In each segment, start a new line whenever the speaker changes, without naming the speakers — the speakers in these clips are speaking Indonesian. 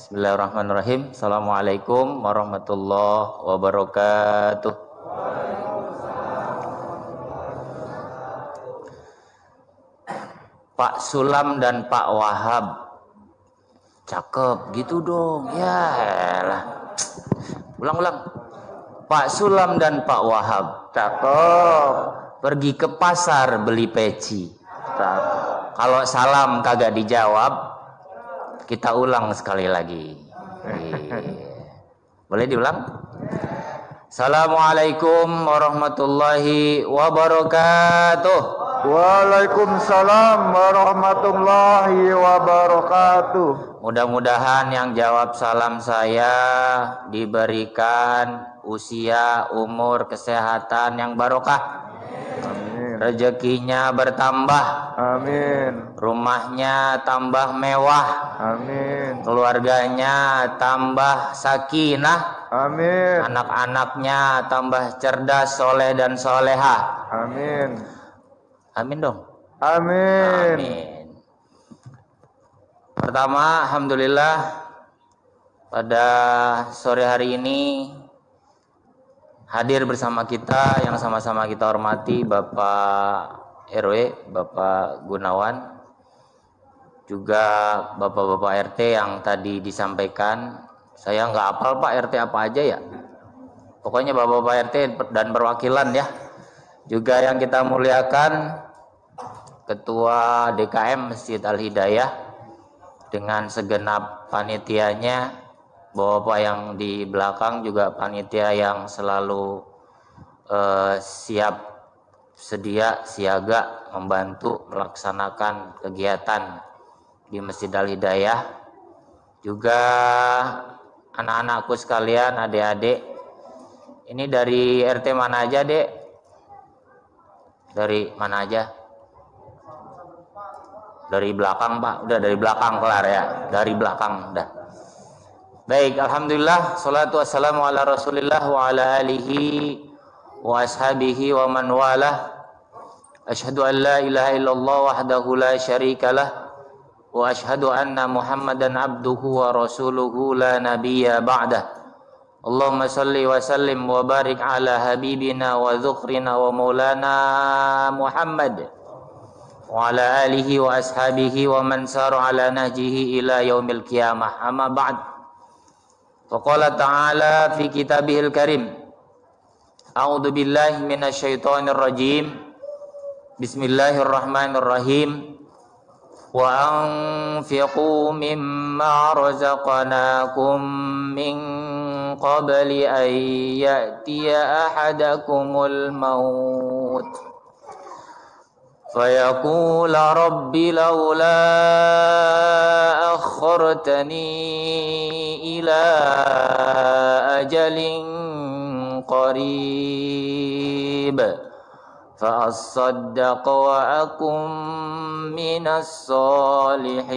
Bismillahirrahmanirrahim. Assalamualaikum warahmatullahi wabarakatuh. Pak Sulam dan Pak Wahab. Cakep gitu dong. Ya elah. Ulang. Pak Sulam dan Pak Wahab. Cakep. Pergi ke pasar beli peci. Cakep. Kalau salam kagak dijawab, kita ulang sekali lagi. Boleh diulang? Assalamualaikum warahmatullahi wabarakatuh.
Waalaikumsalam warahmatullahi wabarakatuh.
Mudah-mudahan yang jawab salam saya diberikan usia, umur, kesehatan yang barokah.
Amin.
Rezekinya bertambah.
Amin.
Rumahnya tambah mewah.
Amin.
Keluarganya tambah sakinah.
Amin.
Anak-anaknya tambah cerdas, soleh dan soleha.
Amin.
Amin dong.
Amin.
Amin. Pertama, alhamdulillah pada sore hari ini hadir bersama kita yang sama-sama kita hormati Bapak RW, Bapak Gunawan, juga Bapak-Bapak RT yang tadi disampaikan. Saya nggak hafal Pak RT apa aja ya. Pokoknya Bapak-Bapak RT dan perwakilan ya. Juga yang kita muliakan Ketua DKM Masjid Al-Hidayah dengan segenap panitianya, Bapak yang di belakang juga panitia yang selalu siap sedia siaga membantu melaksanakan kegiatan di Masjid Al-Hidayah. Juga anak-anakku sekalian, adik-adik. Ini dari RT mana aja, Dek? Dari mana aja? Dari belakang, Pak. Udah dari belakang kelar ya. Dari belakang udah. Baik, alhamdulillah, salatu wassalamu ala Rasulillah wa ala alihi wa ashabihi wa man walah. Asyhadu an la ilaha illallah wahdahu la syarikalah wa asyhadu anna Muhammadan abduhu wa rasuluhu la nabiyya ba'dah. Allahumma salli wa sallim wa barik ala habibina wa dzukrina wa maulana Muhammad wa ala alihi wa ashabihi wa man sara ala nahjihi ila yaumil qiyamah. Amma ba'd. Faqala ta'ala fi kitabihil karim. A'udzu billahi minasyaitonir rajim. Bismillahirrahmanirrahim. Wa anfiqu mimma razaqnakum min qabli an ya'tiya ahadakumul maut فيقول رب لولا أخرتني إلى أجل قريب فأصدق وأكن من الصالحين.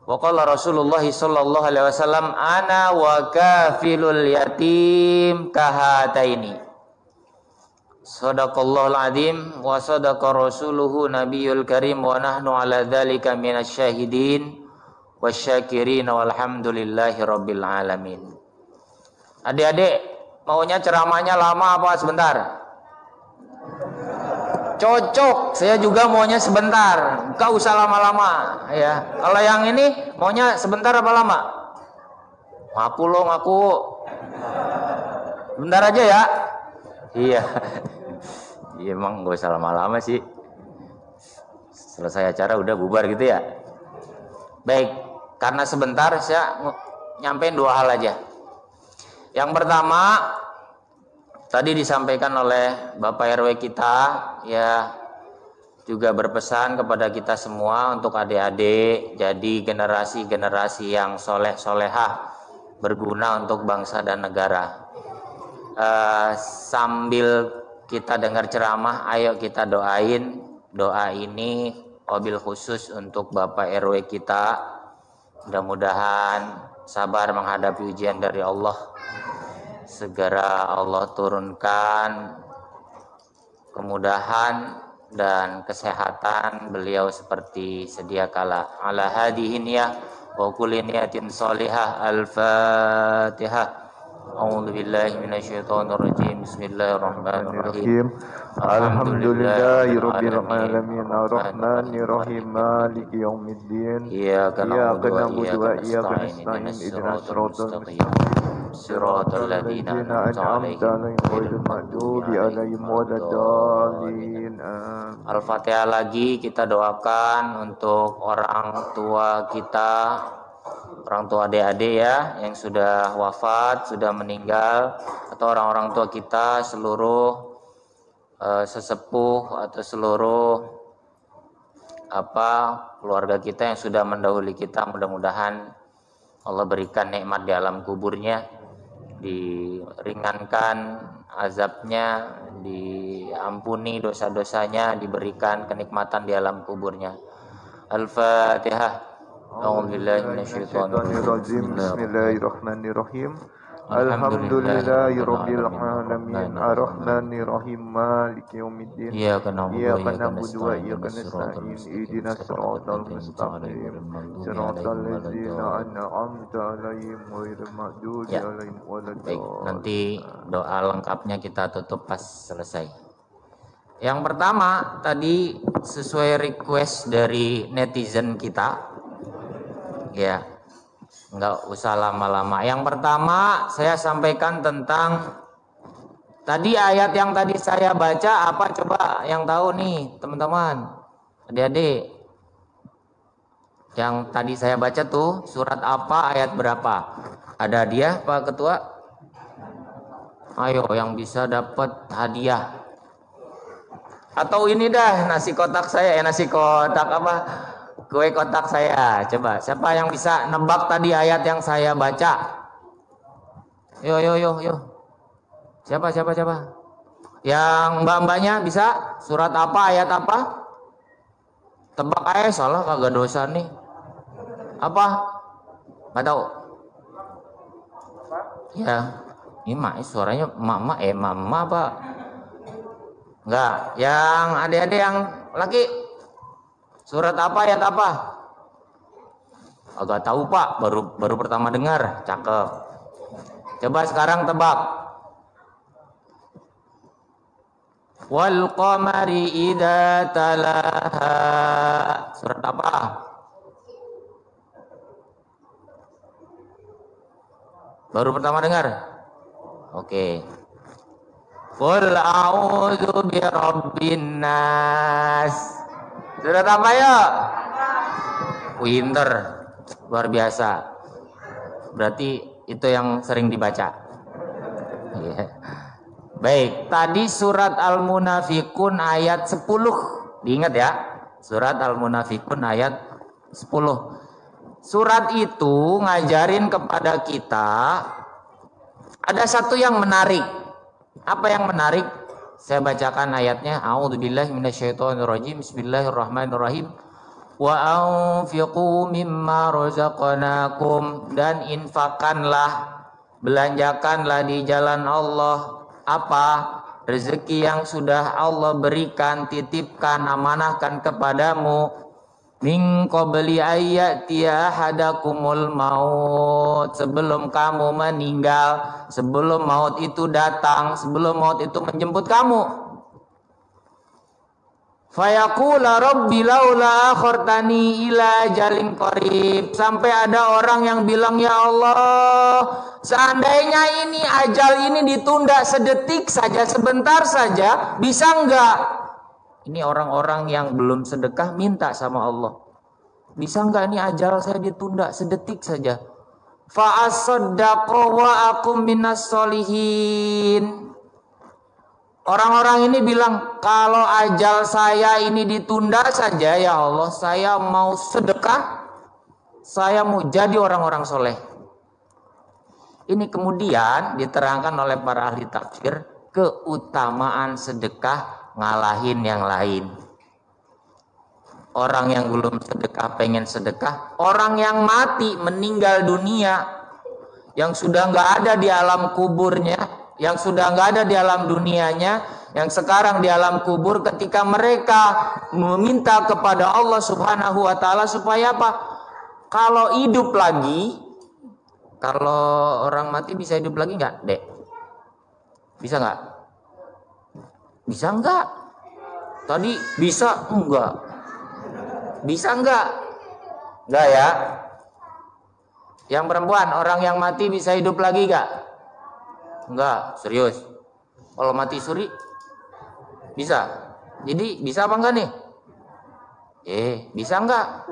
وقال رسول الله صلى الله عليه وسلم أنا وكافل اليتيم كهاتين. Sadaqallahul azim wa sadaqa rasuluhu nabiyul karim wa nahnu ala dzalika minasyahidin wasyakirin walhamdulillahi rabbil alamin. Adik-adik, maunya ceramahnya lama apa sebentar? Cocok, saya juga maunya sebentar. Enggak usah lama-lama ya. Kalau yang ini maunya sebentar apa lama? Ngaku lo, ngaku. Bentar aja ya. Iya. Iya emang gak usah lama-lama sih. Selesai acara udah bubar gitu ya. Baik, karena sebentar saya nyampein dua hal aja. Yang pertama, tadi disampaikan oleh Bapak RW kita ya, juga berpesan kepada kita semua untuk adik-adik jadi generasi-generasi yang soleh-solehah, berguna untuk bangsa dan negara. Sambil kita dengar ceramah, ayo kita doain. Doa ini wabil khusus untuk Bapak RW kita. Mudah-mudahan sabar menghadapi ujian dari Allah. Segera Allah turunkan kemudahan dan kesehatan beliau seperti sedia kala. Ala hadihi niyah wa kulli niyatin salihah. Al-Fatihah. A'udzu billahi minasyaitonir rajim. Bismillahirrahmanirrahim.
Alhamdulillahirabbil alamin arrahmanir rahim maliki yaumiddin
Iyyaka
na'budu wa iyyaka nasta'in ihdinas siratal mustaqim siratal ladzina an'amta 'alaihim ghairil maghdubi 'alaihim waladdallin.
Al-Fatihah lagi kita doakan untuk orang tua kita, orang tua adik-adik ya yang sudah wafat, sudah meninggal, atau orang-orang tua kita, seluruh sesepuh atau seluruh keluarga kita yang sudah mendahului kita. Mudah-mudahan Allah berikan nikmat di alam kuburnya, diringankan azabnya, diampuni dosa-dosanya, diberikan kenikmatan di alam kuburnya. Al-Fatihah.
Bismillahirrahmanirrahim. Alhamdulillahirabbil alamin arrahmanir rahim maliki yaumiddin iyyaka na'budu wa iyyaka nasta'in ihdinas siratal mustaqim siratal ladzina an'amta 'alaihim ghairil maghdubi 'alaihim waladdallin.
Baik, nanti doa lengkapnya kita tutup pas selesai. Yang pertama tadi sesuai request dari netizen kita, ya nggak usah lama-lama. Yang pertama saya sampaikan tentang tadi ayat yang tadi saya baca apa, coba yang tahu nih teman-teman, adik-adik, yang tadi saya baca tuh surat apa, ayat berapa? Ada hadiah Pak Ketua? Ayo yang bisa dapat hadiah. Atau ini dah nasi kotak saya, nasi kotak apa? Kue kotak saya. Coba siapa yang bisa nebak tadi ayat yang saya baca? Yo. Siapa? Yang mbak-mbaknya bisa? Surat apa, ayat apa? Tebak aja, salah kagak dosa nih. Apa? Nggak tahu. Ya, ini suaranya mama apa? Enggak. Yang adik-adik yang laki, surat apa, ayat apa? Agak tahu Pak, baru pertama dengar. Cakep. Coba sekarang tebak. Wal qamari idza talaha. Surat apa? Baru pertama dengar? Oke. Qul a'udzu birabbin nas. Surat apa ya? Winter, luar biasa. Berarti itu yang sering dibaca. Yeah. Baik, tadi surat Al-Munafikun ayat 10. Diingat ya, surat Al-Munafikun ayat 10. Surat itu ngajarin kepada kita ada satu yang menarik. Apa yang menarik? Saya bacakan ayatnya. A'udzubillahi minasyaitonirrajim. Bismillahirrahmanirrahim. Wa anfiqu mimma razaqnakum, dan infakkanlah, belanjakanlah di jalan Allah apa rezeki yang sudah Allah berikan, titipkan, amanahkan kepadamu. Min qabli ayyatiya hadakumul maut, sebelum kamu meninggal, sebelum maut itu datang, sebelum maut itu menjemput kamu. Fayaqula rabbi laula akhartani ila ajalin qarib, sampai ada orang yang bilang, ya Allah, seandainya ini ajal ini ditunda sedetik saja, sebentar saja, bisa enggak? Ini orang-orang yang belum sedekah minta sama Allah, bisa enggak ini ajal saya ditunda sedetik saja? Fa asaddaqu wa akum minas solihin. Orang-orang ini bilang, kalau ajal saya ini ditunda saja, ya Allah, saya mau sedekah, saya mau jadi orang-orang soleh. Ini kemudian diterangkan oleh para ahli tafsir, keutamaan sedekah ngalahin yang lain. Orang yang belum sedekah pengen sedekah, orang yang mati meninggal dunia, yang sudah nggak ada di alam kuburnya, yang sudah nggak ada di alam dunianya, yang sekarang di alam kubur ketika mereka meminta kepada Allah Subhanahu wa taala supaya apa? Kalau hidup lagi, kalau orang mati bisa hidup lagi nggak, Dek? Bisa nggak? Bisa nggak? Tadi bisa enggak? Bisa enggak? Enggak ya? Yang perempuan, orang yang mati bisa hidup lagi nggak? Enggak, serius. Kalau mati suri bisa. Jadi bisa apa enggak nih? Bisa enggak?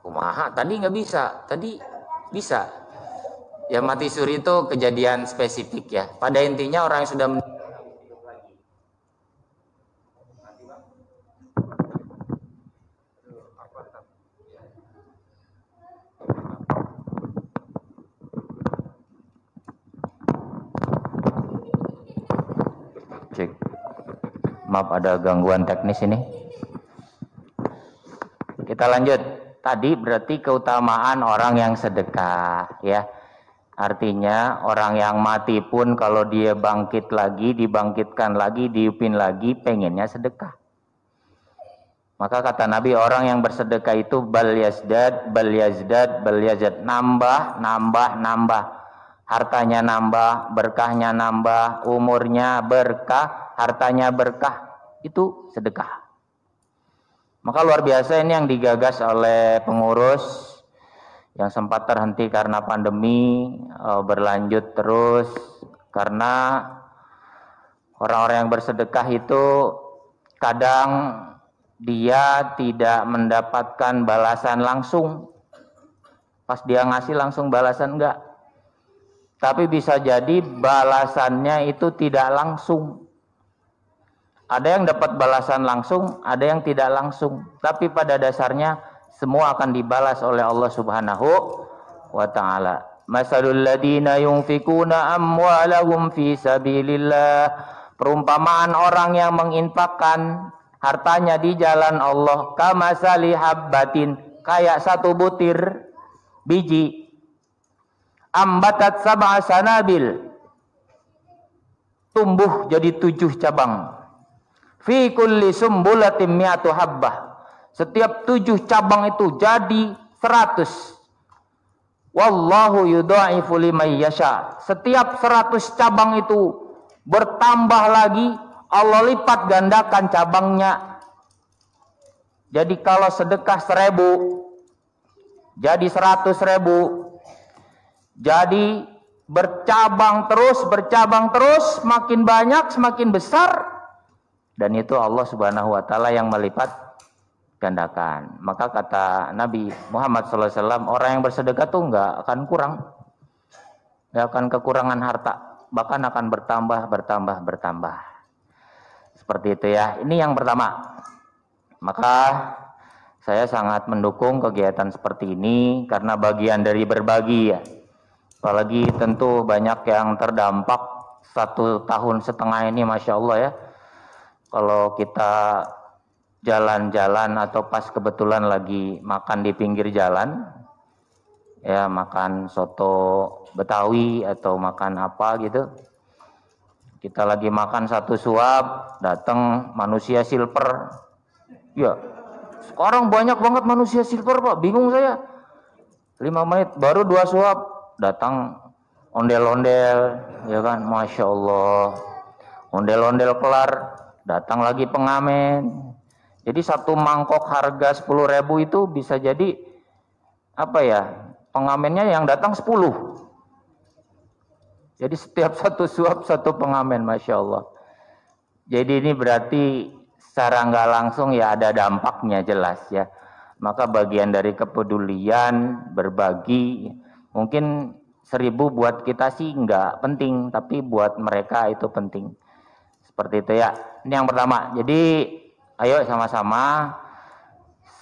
Kumaha? Tadi nggak bisa. Tadi bisa. Ya mati suri itu kejadian spesifik ya. Pada intinya orang yang sudah cek. Maaf ada gangguan teknis ini. Kita lanjut. Tadi berarti keutamaan orang yang sedekah ya. Artinya orang yang mati pun kalau dia bangkit lagi, dibangkitkan lagi, diupin lagi, pengennya sedekah. Maka kata Nabi, orang yang bersedekah itu bal yazdad, nambah. Hartanya nambah, berkahnya nambah, umurnya berkah, hartanya berkah. Itu sedekah. Maka luar biasa ini yang digagas oleh pengurus yang sempat terhenti karena pandemi, berlanjut terus karena orang-orang yang bersedekah itu kadang dia tidak mendapatkan balasan langsung. Pas dia ngasih langsung balasan enggak. Tapi bisa jadi balasannya itu tidak langsung. Ada yang dapat balasan langsung, ada yang tidak langsung. Tapi pada dasarnya semua akan dibalas oleh Allah Subhanahu wa taala. Masalul ladina yunfikuna amwalahum fi sabilillah. Perumpamaan orang yang menginfakkan hartanya di jalan Allah, kamasali habbatin, kayak satu butir biji, ambatat sab'a sanabil, tumbuh jadi 7 cabang, fi kulli sumbulatin mi'atu habbah, setiap 7 cabang itu jadi 100. Wallahu yudha'ifu liman yasha. Setiap 100 cabang itu bertambah lagi, Allah lipat gandakan cabangnya. Jadi kalau sedekah 1000 jadi 100.000. Jadi bercabang terus, makin banyak, semakin besar. Dan itu Allah Subhanahu wa taala yang melipat gandakan. Maka kata Nabi Muhammad SAW, orang yang bersedekah tuh nggak akan kurang, nggak akan kekurangan harta, bahkan akan bertambah. Seperti itu ya. Ini yang pertama. Maka saya sangat mendukung kegiatan seperti ini karena bagian dari berbagi ya. Apalagi tentu banyak yang terdampak 1,5 tahun ini, Masya Allah ya. Kalau kita jalan-jalan atau pas kebetulan lagi makan di pinggir jalan, ya makan soto Betawi atau makan apa gitu, kita lagi makan satu suap, datang manusia silver. Ya, sekarang banyak banget manusia silver Pak, bingung saya. 5 menit baru 2 suap, datang ondel-ondel, ya kan, Masya Allah. Ondel-ondel kelar, datang lagi pengamen. Jadi satu mangkok harga 10.000 itu bisa jadi apa ya? Pengamennya yang datang 10. Jadi setiap satu suap satu pengamen, Masya Allah. Jadi ini berarti secara nggak langsung ya ada dampaknya jelas ya. Maka bagian dari kepedulian, berbagi, mungkin 1000 buat kita sih nggak penting, tapi buat mereka itu penting. Seperti itu ya. Ini yang pertama. Jadi ayo sama-sama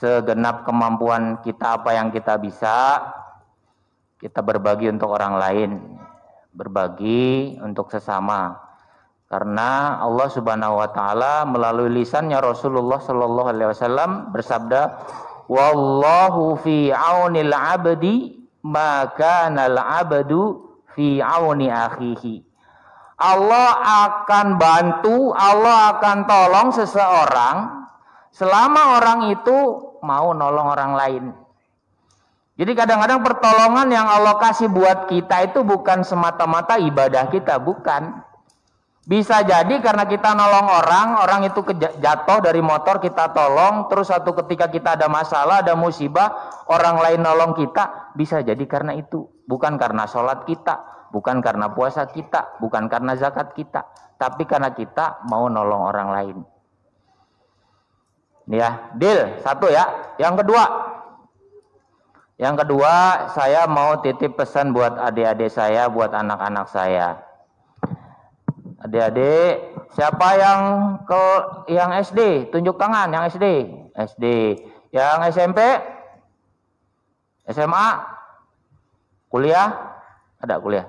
segenap kemampuan kita, apa yang kita bisa, kita berbagi untuk orang lain, berbagi untuk sesama. Karena Allah Subhanahu wa taala melalui lisannya Rasulullah sallallahu alaihi wasallam bersabda, "Wallahu fi aunil 'abdi ma kana al-'abdu fi auni akhihi." Allah akan bantu, Allah akan tolong seseorang selama orang itu mau nolong orang lain. Jadi kadang-kadang pertolongan yang Allah kasih buat kita itu bukan semata-mata ibadah kita, bukan. Bisa jadi karena kita nolong orang itu jatuh dari motor, kita tolong, terus satu ketika kita ada masalah, ada musibah, orang lain nolong kita, bisa jadi karena itu. Bukan karena sholat kita, bukan karena puasa kita, bukan karena zakat kita, tapi karena kita mau nolong orang lain. Ya, deal, satu ya. Yang kedua, saya mau titip pesan buat adik-adik saya, buat anak-anak saya. Adik-adik, siapa yang SD? Tunjuk tangan yang SD. SD. Yang SMP? SMA? Kuliah? Ada kuliah.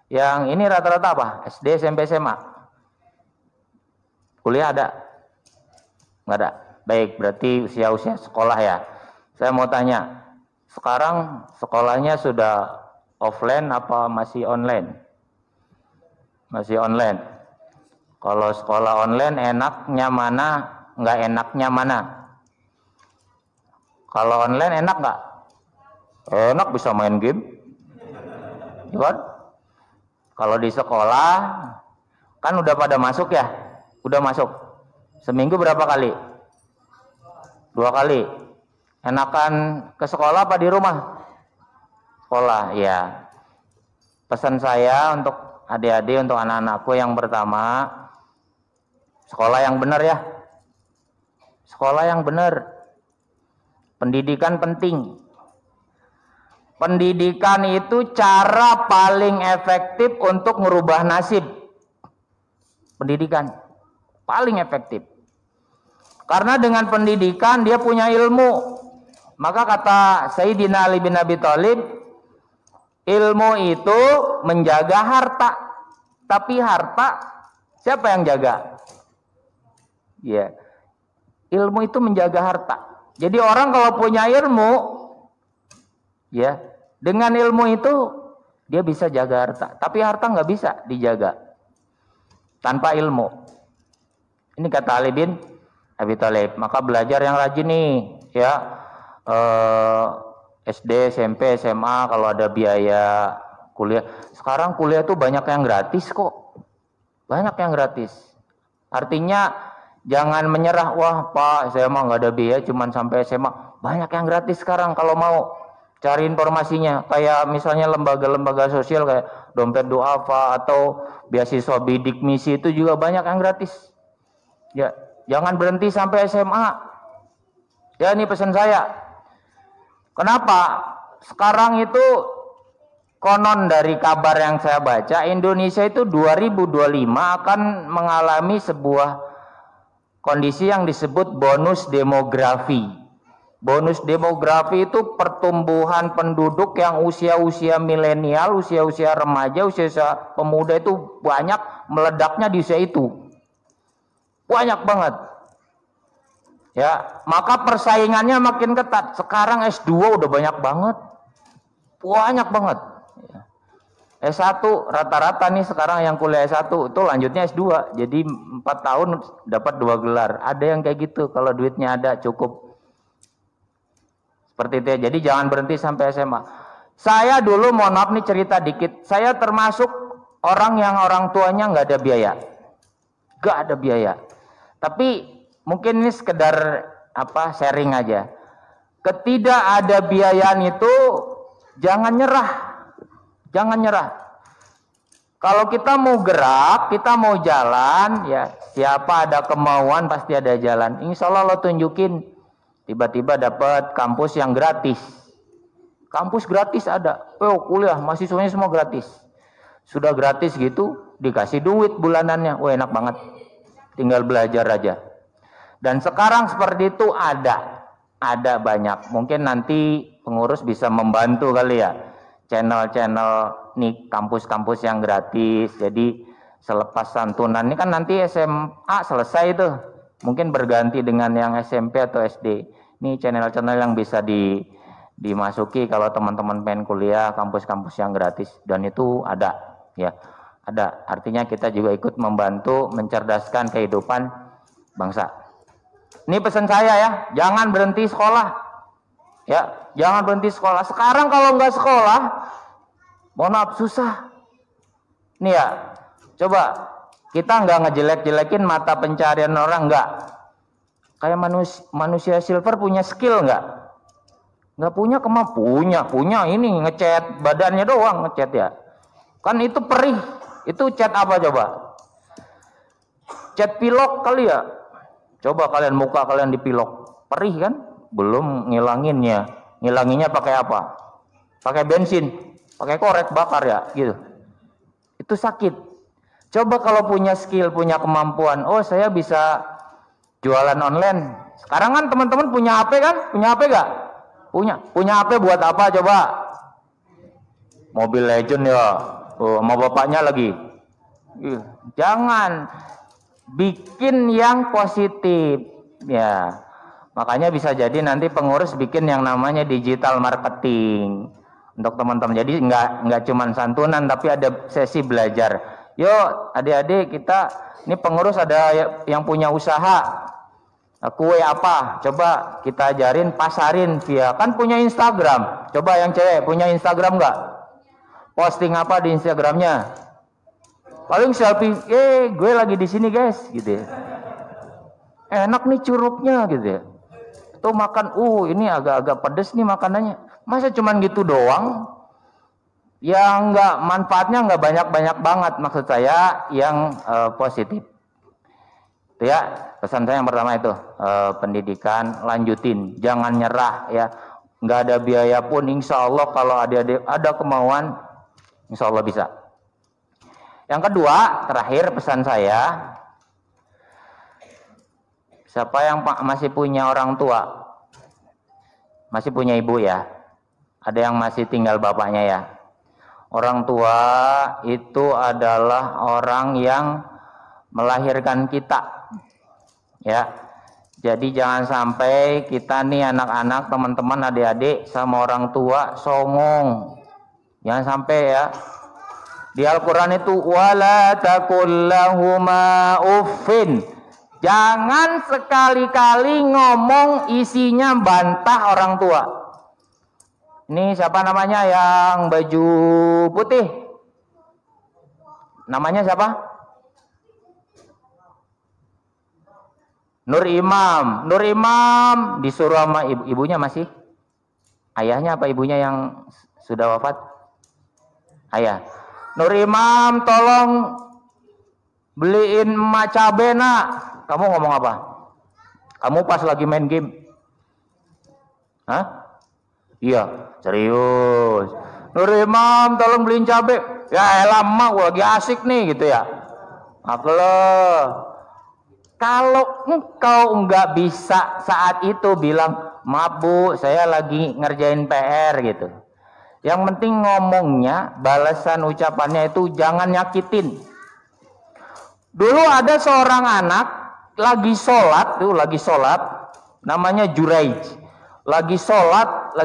Yang ini rata-rata apa? SD, SMP, SMA? Kuliah ada? Nggak ada. Baik, berarti usia-usia sekolah ya. Saya mau tanya, sekarang sekolahnya sudah offline apa masih online? Masih online. Kalau sekolah online enaknya mana? Nggak enaknya mana? Kalau online enak nggak? Enak, bisa main game. Ya, kalau di sekolah kan udah pada masuk ya? Udah masuk. Seminggu berapa kali? 2 kali. Enakan ke sekolah apa di rumah? Sekolah, ya. Pesan saya untuk adik-adik, untuk anak-anakku, yang pertama, sekolah yang benar ya. Sekolah yang benar. Pendidikan penting. Pendidikan itu cara paling efektif untuk merubah nasib. Pendidikan paling efektif. Karena dengan pendidikan dia punya ilmu. Maka kata Sayyidina Ali bin Abi Thalib, ilmu itu menjaga harta. Tapi harta siapa yang jaga? Ya, ilmu itu menjaga harta. Jadi orang kalau punya ilmu, ya, dengan ilmu itu dia bisa jaga harta. Tapi harta nggak bisa dijaga tanpa ilmu. Ini kata Ali bin Abi Thalib. Maka belajar yang rajin nih, ya. SD, SMP, SMA, kalau ada biaya kuliah. Sekarang kuliah tuh banyak yang gratis kok. Banyak yang gratis. Artinya jangan menyerah, wah Pak, saya mah nggak ada biaya, cuman sampai SMA. Banyak yang gratis sekarang kalau mau cari informasinya. Kayak misalnya lembaga-lembaga sosial kayak Dompet Duafa atau beasiswa bidik misi, itu juga banyak yang gratis. Ya, jangan berhenti sampai SMA. Ya, ini pesan saya. Kenapa? Sekarang itu konon dari kabar yang saya baca, Indonesia itu 2025 akan mengalami sebuah kondisi yang disebut bonus demografi. Bonus demografi itu pertumbuhan penduduk yang usia-usia milenial, usia-usia remaja, usia-usia pemuda itu banyak, meledaknya di usia itu. Banyak banget. Ya, maka persaingannya makin ketat. Sekarang S2 udah banyak banget. Banyak banget. S1 rata-rata nih sekarang yang kuliah S1 itu lanjutnya S2. Jadi 4 tahun dapat 2 gelar. Ada yang kayak gitu, kalau duitnya ada cukup. Seperti itu ya. Jadi jangan berhenti sampai SMA. Saya dulu, mohon maaf nih cerita dikit. Saya termasuk orang yang orang tuanya nggak ada biaya. Nggak ada biaya. Tapi mungkin ini sekedar sharing aja. Ketidakadabiayaan itu jangan nyerah. Jangan nyerah. Kalau kita mau gerak, kita mau jalan, ya siapa ada kemauan pasti ada jalan. Insya Allah lo tunjukin. Tiba-tiba dapat kampus yang gratis. Kampus gratis ada. Kuliah, mahasiswanya semua gratis. Sudah gratis gitu, dikasih duit bulanannya. Enak banget. Tinggal belajar aja. Dan sekarang seperti itu ada banyak. Mungkin nanti pengurus bisa membantu kali ya, channel-channel nih kampus-kampus yang gratis. Jadi selepas santunan ini kan nanti SMA selesai itu, mungkin berganti dengan yang SMP atau SD. Ini channel-channel yang bisa dimasuki kalau teman-teman pengen kuliah, kampus-kampus yang gratis, dan itu ada ya. Ada, artinya kita juga ikut membantu mencerdaskan kehidupan bangsa. Ini pesan saya ya, jangan berhenti sekolah. Ya, jangan berhenti sekolah. Sekarang kalau nggak sekolah, mohon maaf susah. Nih ya, coba kita nggak ngejelek-jelekin mata pencarian orang, nggak. Kayak manusia silver punya skill nggak? Nggak punya kemampuan, punya ini ngecat badannya doang ngecat ya. Kan itu perih. Itu cat apa coba? Cat pilok kali ya. Coba kalian muka kalian dipilok, perih kan? Belum ngilanginnya. Ngilanginnya pakai apa? Pakai bensin, pakai korek bakar ya, gitu. Itu sakit. Coba kalau punya skill, punya kemampuan, oh saya bisa jualan online. Sekarang kan teman-teman punya HP kan? Punya HP gak? Punya HP buat apa coba? Mobile Legend ya. Oh, sama bapaknya lagi. Jangan bikin yang positif ya. Makanya bisa jadi nanti pengurus bikin yang namanya digital marketing untuk teman-teman. Jadi nggak cuma santunan tapi ada sesi belajar. Yuk adik-adik kita ini pengurus ada yang punya usaha. Kue apa? Coba kita ajarin pasarin via kan punya Instagram. Coba yang cewek punya Instagram nggak? Posting apa di Instagramnya? Paling selfie, gue lagi di sini guys, gitu ya. Enak nih curugnya, gitu ya. Tuh makan, ini agak-agak pedes nih makanannya. Masa cuman gitu doang? Yang nggak manfaatnya nggak banyak-banyak banget, maksud saya yang positif. Itu ya, pesan saya yang pertama itu pendidikan lanjutin, jangan nyerah ya. Nggak ada biaya pun, insya Allah kalau ada kemauan, insya Allah bisa. Yang kedua, terakhir pesan saya, siapa yang masih punya orang tua, masih punya ibu ya, ada yang masih tinggal bapaknya ya. Orang tua itu adalah orang yang melahirkan kita, ya. Jadi jangan sampai kita nih anak-anak, teman-teman, adik-adik sama orang tua songong, jangan sampai ya. Di Al-Quran itu wala taqul lahuma uffin. Jangan sekali-kali ngomong isinya bantah orang tua. Ini siapa namanya yang baju putih? Namanya siapa? Nur Imam. Nur Imam disuruh sama ibunya masih? Ayahnya apa ibunya yang sudah wafat? Ayah. Nur Imam tolong beliin emak cabe nak. Kamu ngomong apa? Kamu pas lagi main game? Hah? Iya, serius. Nur Imam tolong beliin cabe. Ya elah emak gua lagi asik nih gitu ya. Kalau engkau nggak bisa saat itu bilang, maaf bu saya lagi ngerjain PR gitu. Yang penting ngomongnya, balasan ucapannya itu jangan nyakitin. Dulu ada seorang anak lagi sholat, namanya Juraij. Lagi sholat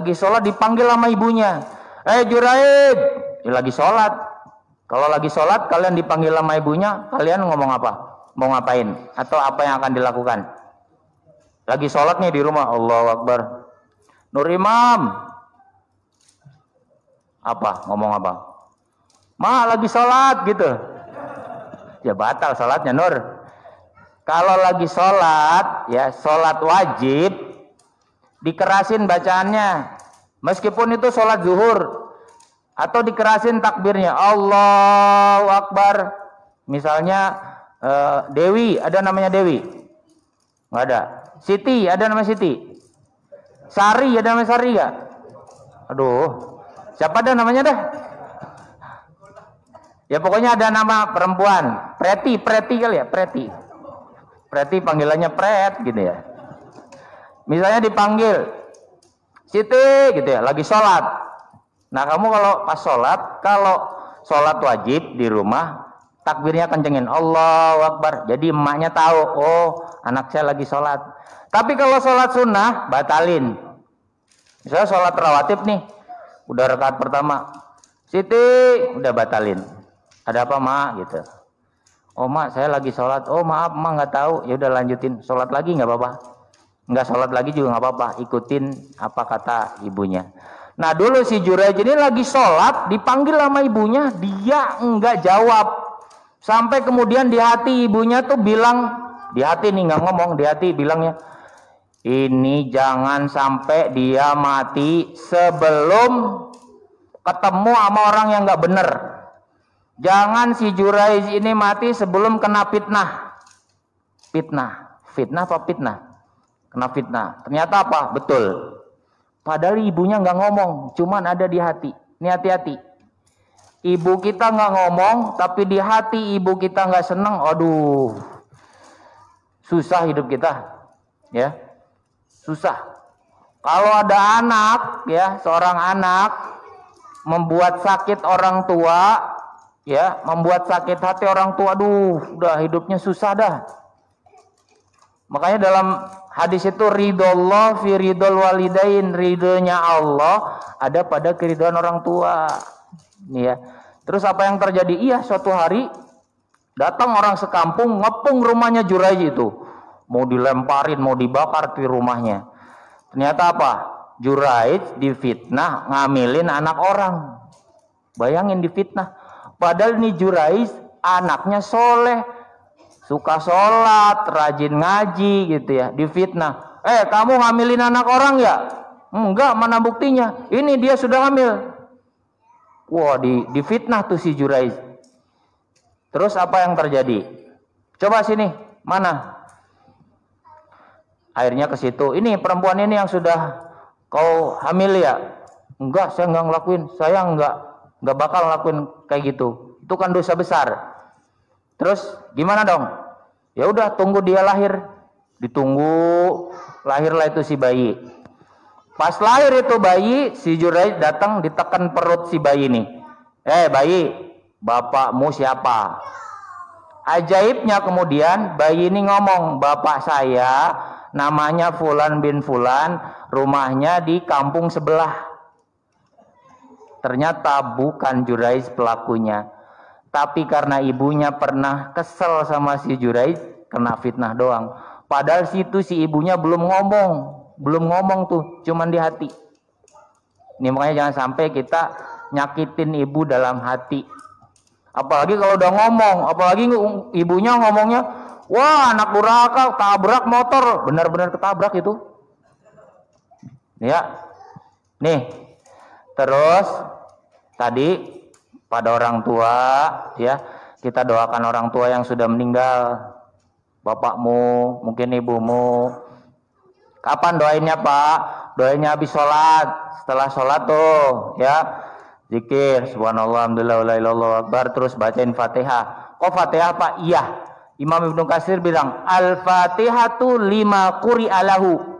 dipanggil sama ibunya. Juraij, lagi sholat. Kalau lagi sholat kalian dipanggil sama ibunya, kalian ngomong apa? Mau ngapain? Atau apa yang akan dilakukan? Lagi sholat nih di rumah, Allahu Akbar. Nur Imam. Apa? Ngomong apa? Ma lagi sholat gitu. Ya batal sholatnya Nur. Kalau lagi sholat, ya sholat wajib, dikerasin bacaannya. Meskipun itu sholat zuhur. Atau dikerasin takbirnya. Allahu Akbar. Misalnya Dewi, ada namanya Dewi? Nggak ada. Siti, ada namanya Siti? Sari, ada namanya Sari nggak? Aduh. Siapa dah namanya dah? Ya pokoknya ada nama perempuan. Preti kali ya, Preti. Preti panggilannya Pret gitu ya. Misalnya dipanggil Siti gitu ya, lagi sholat. Nah kamu kalau pas sholat, kalau sholat wajib di rumah, takbirnya kencengin Allahu Akbar. Jadi emaknya tahu, oh anak saya lagi sholat. Tapi kalau sholat sunnah, batalin. Misalnya sholat rawatib nih, udah rakaat pertama, Siti udah batalin. Ada apa mak gitu? Oh mak saya lagi sholat. Oh maaf mak nggak tahu. Ya udah lanjutin sholat lagi nggak apa-apa. Nggak sholat lagi juga nggak apa-apa. Ikutin apa kata ibunya. Nah dulu si Juraij ini lagi sholat, dipanggil sama ibunya, dia nggak jawab. Sampai kemudian di hati ibunya tuh bilang, di hati nih nggak ngomong, di hati bilangnya, ini jangan sampai dia mati sebelum ketemu sama orang yang nggak bener. Jangan si Juraij ini mati sebelum kena fitnah. Fitnah apa fitnah? Kena fitnah. Ternyata apa? Betul. Padahal ibunya nggak ngomong, cuman ada di hati. Ini hati-hati. Ibu kita nggak ngomong, tapi di hati ibu kita nggak seneng. Aduh, susah hidup kita, ya, susah. Kalau ada anak, ya, seorang anak membuat sakit orang tua, ya, membuat sakit hati orang tua, aduh, udah hidupnya susah dah. Makanya dalam hadis itu ridhollah fi ridhol walidain, ridhonya Allah ada pada keridhaan orang tua. Ya. Terus apa yang terjadi? Iya, suatu hari datang orang sekampung ngepung rumahnya Juraij itu. Mau dilemparin, mau dibakar di rumahnya. Ternyata apa? Juraij difitnah ngamilin anak orang. Bayangin difitnah. Padahal ini Juraij anaknya soleh, suka sholat, rajin ngaji gitu ya, difitnah. Kamu hamilin anak orang ya? Enggak, mana buktinya? Ini dia sudah hamil. Wah, difitnah tuh si Juraij. Terus apa yang terjadi? Coba sini, mana? Akhirnya ke situ. Ini perempuan ini yang sudah kau hamil ya? Enggak, saya enggak ngelakuin. Saya enggak bakal ngelakuin kayak gitu. Itu kan dosa besar. Terus gimana dong? Ya udah, tunggu dia lahir. Ditunggu, lahirlah itu si bayi. Pas lahir itu bayi, si Juraij datang ditekan perut si bayi ini. Bayi, bapakmu siapa? Ajaibnya kemudian bayi ini ngomong, bapak saya namanya Fulan bin Fulan, rumahnya di kampung sebelah. Ternyata bukan Juraij pelakunya. Tapi karena ibunya pernah kesel sama si Juraij, kena fitnah doang. Padahal situ si ibunya belum ngomong tuh, cuman di hati. Ini makanya jangan sampai kita nyakitin ibu dalam hati. Apalagi kalau udah ngomong, apalagi ibunya ngomongnya, wah anak durhaka, tabrak motor, benar-benar ketabrak itu. Ya, nih, terus tadi pada orang tua, ya, kita doakan orang tua yang sudah meninggal, bapakmu, mungkin ibumu. Kapan doainnya Pak? Doainnya habis sholat. Setelah sholat tuh, ya, zikir, subhanallah, alhamdulillah, la ilaha illallah, akbar, terus bacain Fatihah. Kok Fatihah Pak? Iya. Imam Ibnu Katsir bilang, Al-Fatihatu lima quri'a lahu.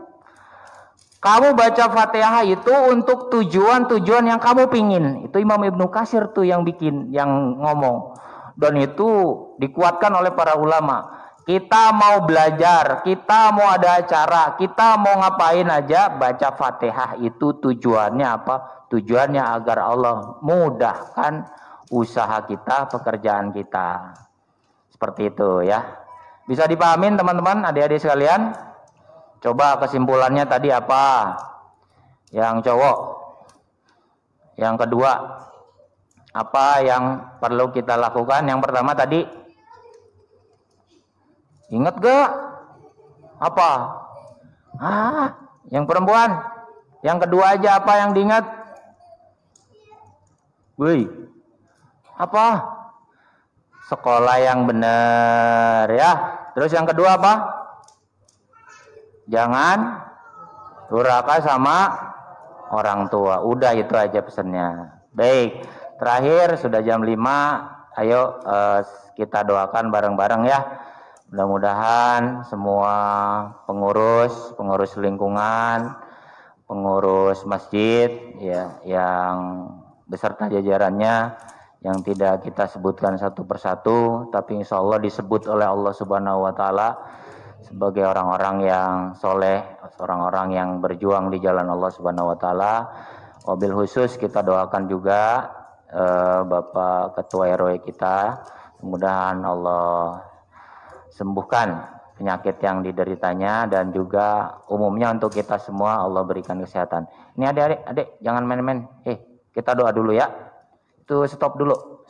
Kamu baca Fatihah itu untuk tujuan-tujuan yang kamu pingin. Itu Imam Ibnu Katsir tuh yang bikin, yang ngomong. Dan itu dikuatkan oleh para ulama. Kita mau belajar, kita mau ada acara, kita mau ngapain aja, baca Fatihah itu tujuannya apa? Tujuannya agar Allah mudahkan usaha kita, pekerjaan kita. Seperti itu ya. Bisa dipahamin teman-teman, adik-adik sekalian? Coba kesimpulannya tadi apa? Yang cowok. Yang kedua, apa yang perlu kita lakukan? Yang pertama tadi, ingat gak? Apa? Yang perempuan. Yang kedua aja apa yang diingat? Woi. Apa? Sekolah yang benar ya. Terus yang kedua apa? Jangan durhaka sama orang tua. Udah itu aja pesannya. Baik. Terakhir sudah jam 5. Ayo kita doakan bareng-bareng ya. Mudah-mudahan semua pengurus lingkungan, pengurus masjid ya, yang beserta jajarannya yang tidak kita sebutkan satu persatu, tapi insya Allah disebut oleh Allah Subhanahu wa Ta'ala sebagai orang-orang yang soleh, orang-orang yang berjuang di jalan Allah Subhanahu wa Ta'ala. Wabil khusus kita doakan juga Bapak Ketua RW kita. Mudah-mudahan Allah sembuhkan penyakit yang dideritanya dan juga umumnya untuk kita semua Allah berikan kesehatan. Ini adik-adik jangan main-main. Kita doa dulu ya. Itu stop dulu.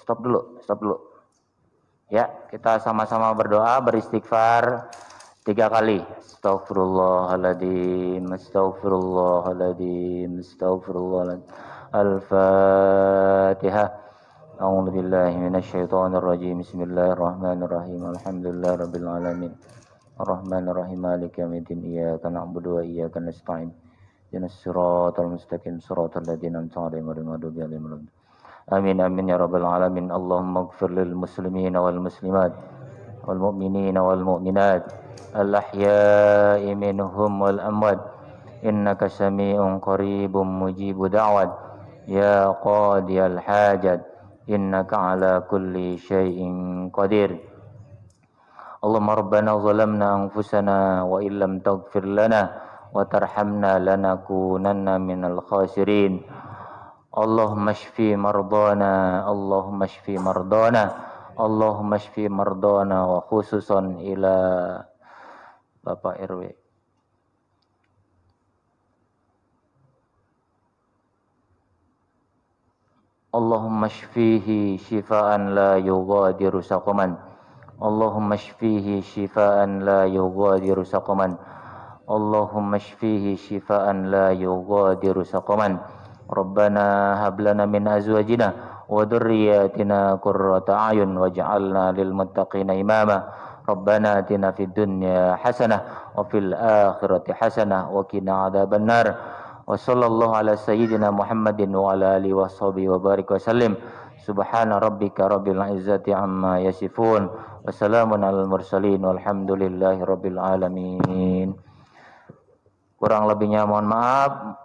Ya, kita sama-sama berdoa, beristighfar 3 kali. Astaghfirullahaladzim, astaghfirullahaladzim, astaghfirullahaladzim. Al-Fatihah. A'udzu billahi minasyaitonir rajim. Bismillahirrahmanirrahim. Alhamdulillahirabbil alamin. Arrahmanir rahim. Maliki yaumiddin. Iyyaka na'budu wa iyyaka nasta'in. Ihdinas siratal mustaqim. Siratal ladzina an'amta 'alaihim ghairil maghdubi 'alaihim waladdallin. Amin amin ya rabbal alamin. Allahumma ighfir lil muslimina wal muslimat wal mu'minina wal mu'minat al ahya'i minhum wal amwat. Innaka sami'un qaribun mujibu da'wat. Ya qadiyal hajat. Innaka ala kulli syai'in qadir. Allahumma rabbana zalamna anfusana wa illam taghfir lana wa tarhamna lanakunanna minal khasirin. Allahumma shfi mardana, Allahumma shfi mardana, Allahumma shfi mardana wa khususan ila Bapak RW. Allahumma shfihi shifaan la yughadiru saqaman. Allahumma shfihi shifaan la yughadiru saqaman. Allahumma shfihi shifaan la yughadiru saqaman. Rabbana hab lana min azwajina wa dhurriyyatina qurrata a'yun waj'alna lil muttaqina imama. Rabbana atina fid dunya hasanah wa fil akhirati hasanah wa qina adzabannar. Wa sallallahu ala sayyidina Muhammadin wa ala alihi washabihi wa barik wa sallim. Subhana rabbika rabbil izzati amma yasifun wa salamun alal mursalin walhamdulillahi rabbil alamin. Kurang lebihnya mohon maaf.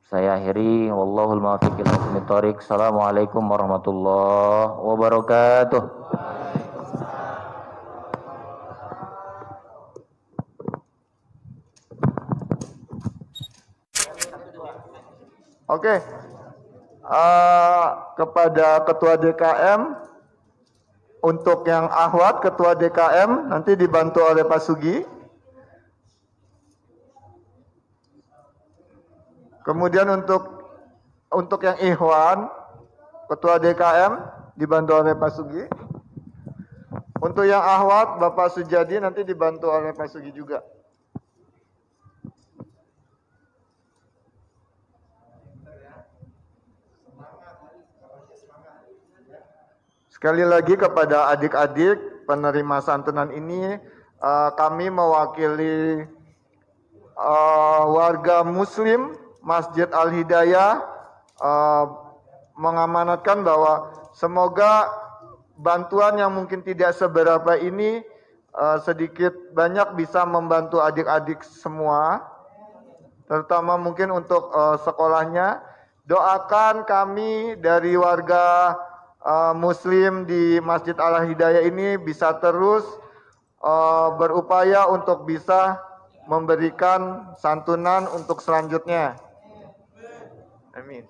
Saya akhiri. Wallahul muwaffiq ila aqwamit thoriq. Assalamualaikum warahmatullahi wabarakatuh.
Oke. Kepada Ketua DKM, untuk yang akhwat Ketua DKM nanti dibantu oleh Pak Sugi. Kemudian untuk yang ikhwan, Ketua DKM dibantu oleh Pak Sugi. Untuk yang akhwat, Bapak Sujadi nanti dibantu oleh Pak Sugi juga. Sekali lagi kepada adik-adik penerima santunan ini, kami mewakili warga Muslim Masjid Al-Hidayah mengamanatkan bahwa semoga bantuan yang mungkin tidak seberapa ini sedikit banyak bisa membantu adik-adik semua, terutama mungkin untuk sekolahnya. Doakan kami dari warga Muslim di Masjid Al-Hidayah ini bisa terus berupaya untuk bisa memberikan santunan untuk selanjutnya. Amin.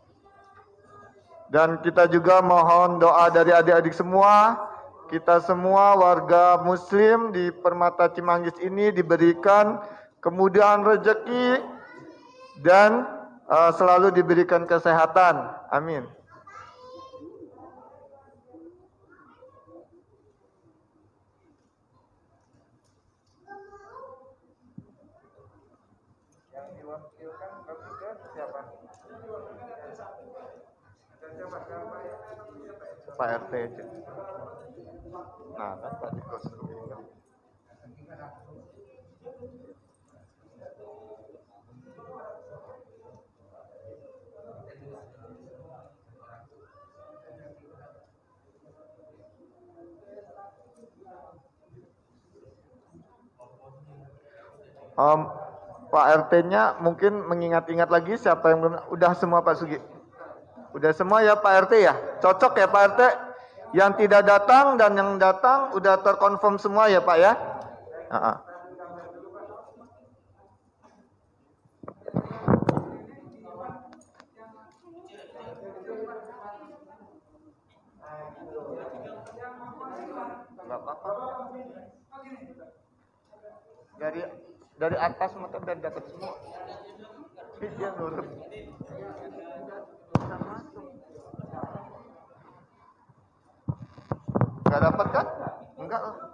Dan kita juga mohon doa dari adik-adik semua. Kita semua warga Muslim di Permata Cimanggis ini diberikan kemudahan rezeki dan selalu diberikan kesehatan. Amin. Pak RT aja. Nah, kan Pak Dikos Pak RT-nya mungkin mengingat-ingat lagi siapa yang belum. Udah semua Pak Sugi? Udah semua ya Pak RT ya? Cocok ya Pak RT? Yang tidak datang dan yang datang udah terkonfirm semua ya Pak ya? Enggak apa-apa. Dari atas mata biar dapat semua. Dia nurut. Enggak dapat kan? Enggak lah.